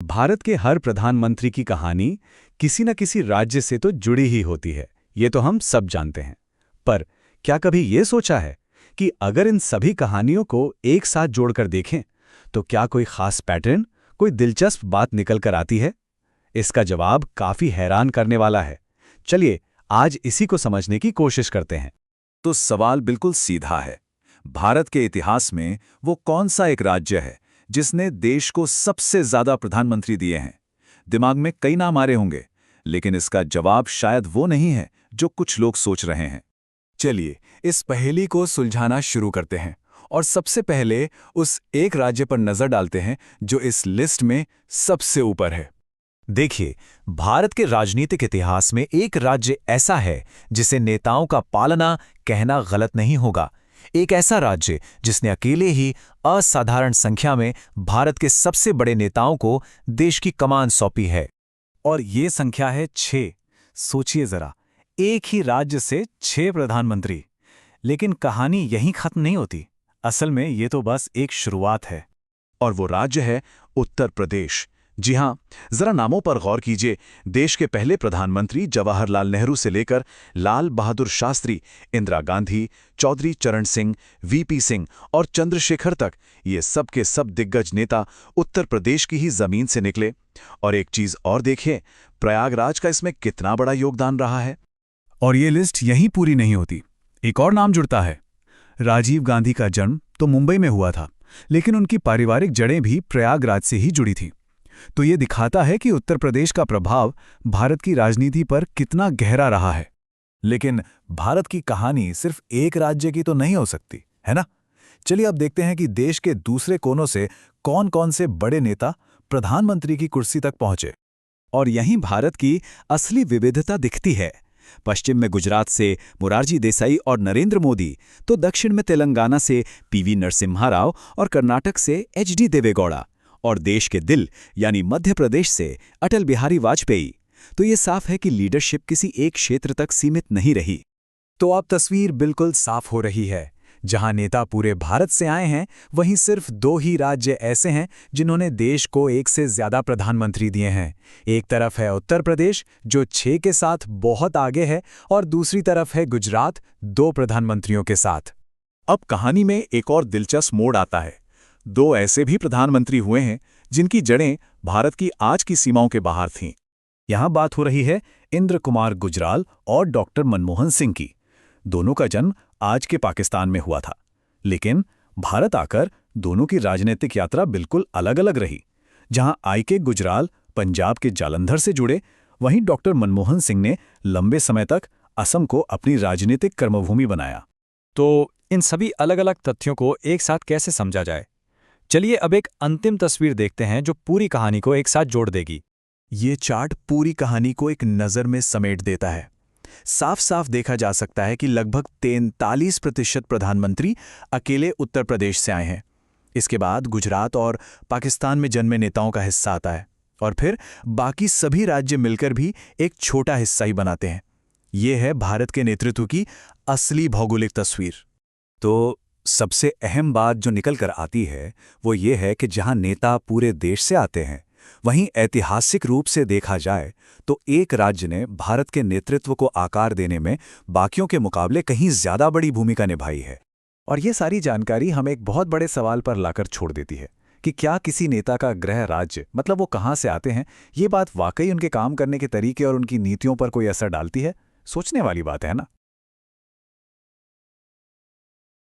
भारत के हर प्रधानमंत्री की कहानी किसी न किसी राज्य से तो जुड़ी ही होती है, ये तो हम सब जानते हैं। पर क्या कभी ये सोचा है कि अगर इन सभी कहानियों को एक साथ जोड़कर देखें, तो क्या कोई खास पैटर्न, कोई दिलचस्प बात निकल कर आती है? इसका जवाब काफी हैरान करने वाला है। चलिए, आज इसी को समझने की कोशिश करते हैं। तो सवाल बिल्कुल सीधा है। भारत के इतिहास में वो कौन सा एक राज्य है जिसने देश को सबसे ज्यादा प्रधानमंत्री दिए हैं? दिमाग में कई नाम आ रहे होंगे, लेकिन इसका जवाब शायद वो नहीं है जो कुछ लोग सोच रहे हैं। चलिए इस पहेली को सुलझाना शुरू करते हैं और सबसे पहले उस एक राज्य पर नजर डालते हैं जो इस लिस्ट में सबसे ऊपर है। देखिए, भारत के राजनीतिक इतिहास में एक राज्य ऐसा है जिसे नेताओं का पालना कहना गलत नहीं होगा। एक ऐसा राज्य जिसने अकेले ही असाधारण संख्या में भारत के सबसे बड़े नेताओं को देश की कमान सौंपी है। और ये संख्या है 6। सोचिए जरा, एक ही राज्य से 6 प्रधानमंत्री। लेकिन कहानी यहीं खत्म नहीं होती। असल में ये तो बस एक शुरुआत है। और वो राज्य है उत्तर प्रदेश। जी हां, जरा नामों पर गौर कीजिए। देश के पहले प्रधानमंत्री जवाहरलाल नेहरू से लेकर लाल बहादुर शास्त्री, इंदिरा गांधी, चौधरी चरण सिंह, वीपी सिंह और चंद्रशेखर तक, ये सब के सब दिग्गज नेता उत्तर प्रदेश की ही जमीन से निकले। और एक चीज और देखिए, प्रयागराज का इसमें कितना बड़ा योगदान रहा है। और ये लिस्ट यहीं पूरी नहीं होती। एक और नाम जुड़ता है। राजीव गांधी का जन्म तो मुंबई में हुआ था, लेकिन उनकी पारिवारिक जड़ें भी प्रयागराज से ही जुड़ी थी। तो ये दिखाता है कि उत्तर प्रदेश का प्रभाव भारत की राजनीति पर कितना गहरा रहा है। लेकिन भारत की कहानी सिर्फ एक राज्य की तो नहीं हो सकती, है ना? चलिए अब देखते हैं कि देश के दूसरे कोनों से कौन-कौन से बड़े नेता प्रधानमंत्री की कुर्सी तक पहुंचे। और यहीं भारत की असली विविधता दिखती है। पश्चिम में गुजरात से मोरारजी देसाई और नरेंद्र मोदी, तो दक्षिण में तेलंगाना से पीवी नरसिम्हा राव और कर्नाटक से एचडी देवेगौड़ा, और देश के दिल यानी मध्य प्रदेश से अटल बिहारी वाजपेयी। तो ये साफ है कि लीडरशिप किसी एक क्षेत्र तक सीमित नहीं रही। तो अब तस्वीर बिल्कुल साफ हो रही है। जहां नेता पूरे भारत से आए हैं, वहीं सिर्फ 2 ही राज्य ऐसे हैं जिन्होंने देश को एक से ज्यादा प्रधानमंत्री दिए हैं। एक तरफ है उत्तर प्रदेश, जो 6 के साथ बहुत आगे है, और दूसरी तरफ है गुजरात, 2 प्रधानमंत्रियों के साथ। अब कहानी में एक और दिलचस्प मोड़ आता है। 2 ऐसे भी प्रधानमंत्री हुए हैं जिनकी जड़ें भारत की आज की सीमाओं के बाहर थीं। यहां बात हो रही है इंद्र कुमार गुजराल और डॉक्टर मनमोहन सिंह की। दोनों का जन्म आज के पाकिस्तान में हुआ था, लेकिन भारत आकर दोनों की राजनीतिक यात्रा बिल्कुल अलग-अलग रही। जहां आईके गुजराल पंजाब के जालंधर से जुड़े, वहीं डॉक्टर मनमोहन सिंह ने लंबे समय तक असम को अपनी राजनीतिक कर्मभूमि बनाया। तो इन सभी अलग-अलग तथ्यों को एक साथ कैसे समझा जाए? चलिए अब एक अंतिम तस्वीर देखते हैं जो पूरी कहानी को एक साथ जोड़ देगी। ये चार्ट पूरी कहानी को एक नज़र में समेट देता है। साफ साफ देखा जा सकता है कि लगभग 43% प्रधानमंत्री अकेले उत्तर प्रदेश से आए हैं। इसके बाद गुजरात और पाकिस्तान में जन्मे नेताओं का हिस्सा आता है, और फिर बाकी सभी राज्य मिलकर भी एक छोटा हिस्सा ही बनाते हैं। ये है भारत के नेतृत्व की असली भौगोलिक तस्वीर। तो सबसे अहम बात जो निकल कर आती है वो ये है कि जहां नेता पूरे देश से आते हैं, वहीं ऐतिहासिक रूप से देखा जाए तो एक राज्य ने भारत के नेतृत्व को आकार देने में बाकियों के मुकाबले कहीं ज्यादा बड़ी भूमिका निभाई है। और ये सारी जानकारी हमें एक बहुत बड़े सवाल पर लाकर छोड़ देती है कि क्या किसी नेता का गृह राज्य, मतलब वो कहाँ से आते हैं, ये बात वाकई उनके काम करने के तरीके और उनकी नीतियों पर कोई असर डालती है? सोचने वाली बात है ना।